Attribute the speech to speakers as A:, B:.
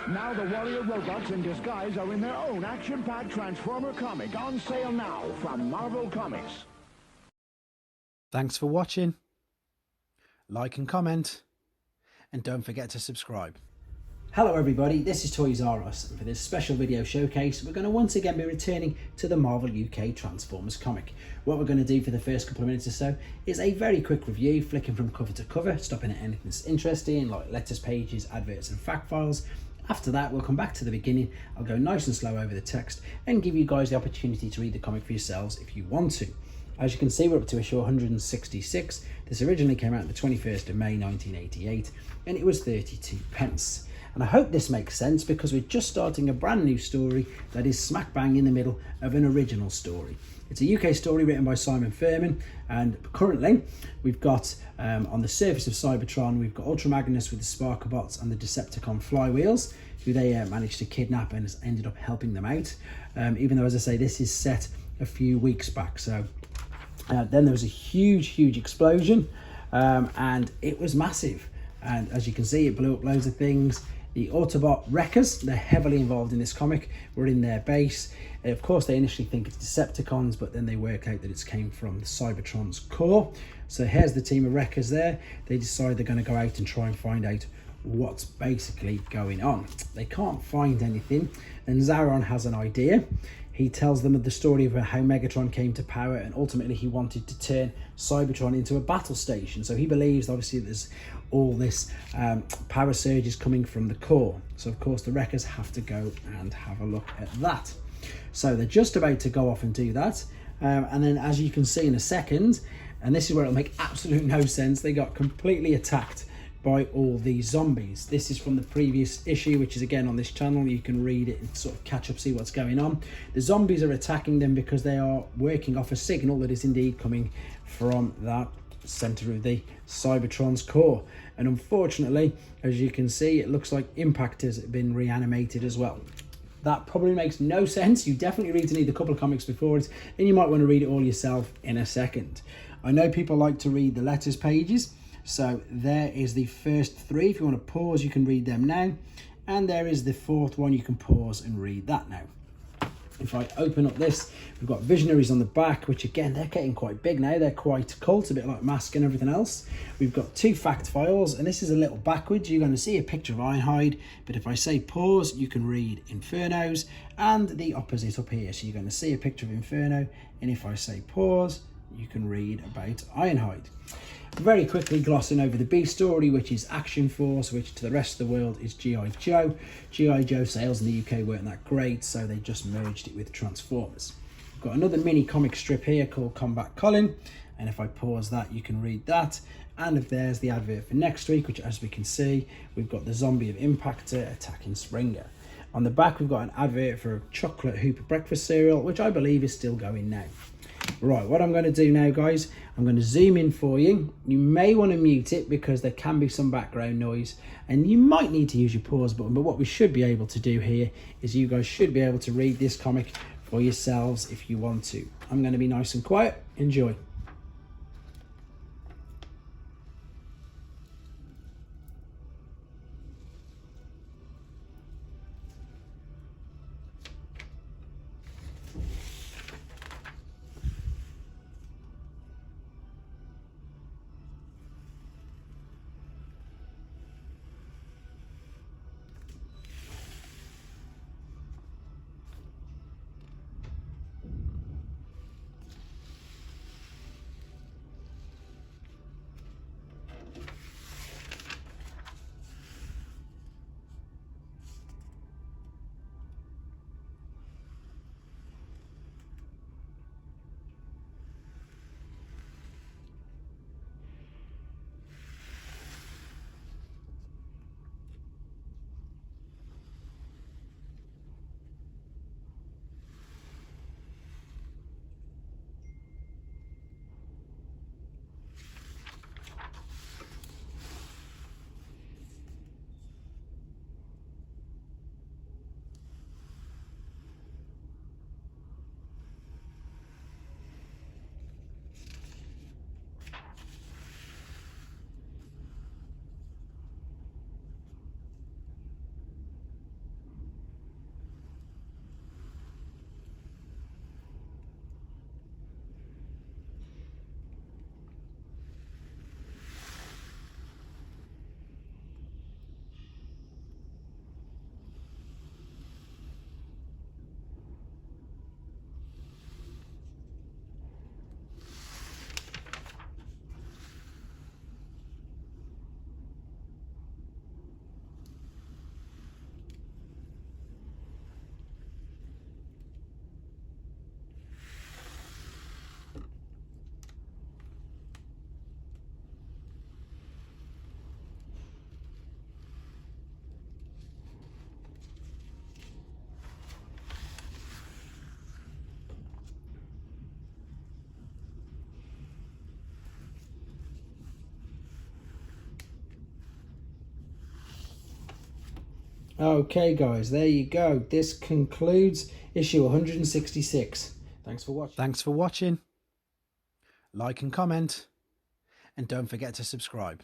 A: Now the warrior robots in disguise are in their own action-packed Transformer comic, on sale now from Marvel Comics.
B: Thanks for watching. Like and comment, and don't forget to subscribe. Hello everybody, this is Toys R Us, and for this special video showcase we're going to once again be returning to the Marvel UK Transformers comic. What we're going to do for the first couple of minutes or so is a very quick review, flicking from cover to cover, stopping at anything that's interesting like letters, pages, adverts and fact files. After that we'll come back to the beginning, I'll go nice and slow over the text and give you guys the opportunity to read the comic for yourselves if you want to. As you can see, we're up to issue 166. This originally came out on the 21st of May 1988 and it was 32p. And I hope this makes sense because we're just starting a brand new story that is smack bang in the middle of an original story. It's a UK story written by Simon Furman, and currently we've got on the surface of Cybertron, we've got Ultra Magnus with the Sparkerbots and the Decepticon Flywheels, who they managed to kidnap and has ended up helping them out. Even though, as I say, this is set a few weeks back. So then there was a huge explosion and it was massive. And as you can see, it blew up loads of things. The Autobot Wreckers, they're heavily involved in this comic. We're in their base. Of course, they initially think it's Decepticons, but then they work out that it's came from the Cybertron's core. So here's the team of Wreckers there. They decide they're going to go out and try and find out what's basically going on. They can't find anything, and Zaron has an idea. He tells them the story of how Megatron came to power, and ultimately he wanted to turn Cybertron into a battle station. So he believes, obviously, there's all this power surges coming from the core. So of course the Wreckers have to go and have a look at that. So they're just about to go off and do that. And then, as you can see in a second, and this is where it'll make absolute no sense, they got completely attacked by all these zombies. This is from the previous issue, which is again on this channel. You can read it and sort of catch up, see what's going on. The zombies are attacking them because they are working off a signal that is indeed coming from that center of the Cybertron's core. And unfortunately, as you can see, it looks like Impact has been reanimated as well. That probably makes no sense. You definitely need a couple of comics before it, and you might want to read it all yourself in a second. I know people like to read the letters pages, so there is the first three. If you want to pause, you can read them now. And there is the fourth one. You can pause and read that now. If I open up this, we've got Visionaries on the back, which again, they're getting quite big now. They're quite cult, a bit like Mask and everything else. We've got two fact files, and this is a little backwards. You're going to see a picture of Ironhide, but if I say pause, you can read Infernos, and the opposite up here. So you're going to see a picture of Inferno, and if I say pause, you can read about Ironhide. Very quickly glossing over the B story, which is Action Force, which to the rest of the world is G.I. Joe. G.I. Joe sales in the UK weren't that great, so they just merged it with Transformers. We've got another mini comic strip here called Combat Colin, and if I pause that, you can read that. And if there's the advert for next week, which as we can see, we've got the zombie of Impactor attacking Springer. On the back, we've got an advert for a chocolate Hooper breakfast cereal, which I believe is still going now. Right, what I'm going to do now, guys, I'm going to zoom in for you. You may want to mute it because there can be some background noise, and you might need to use your pause button, but what we should be able to do here is you guys should be able to read this comic for yourselves if you want to. I'm going to be nice and quiet. Enjoy. Okay guys, there you go. This concludes issue 166. Thanks for watching. Thanks for watching. Like and comment, and don't forget to subscribe.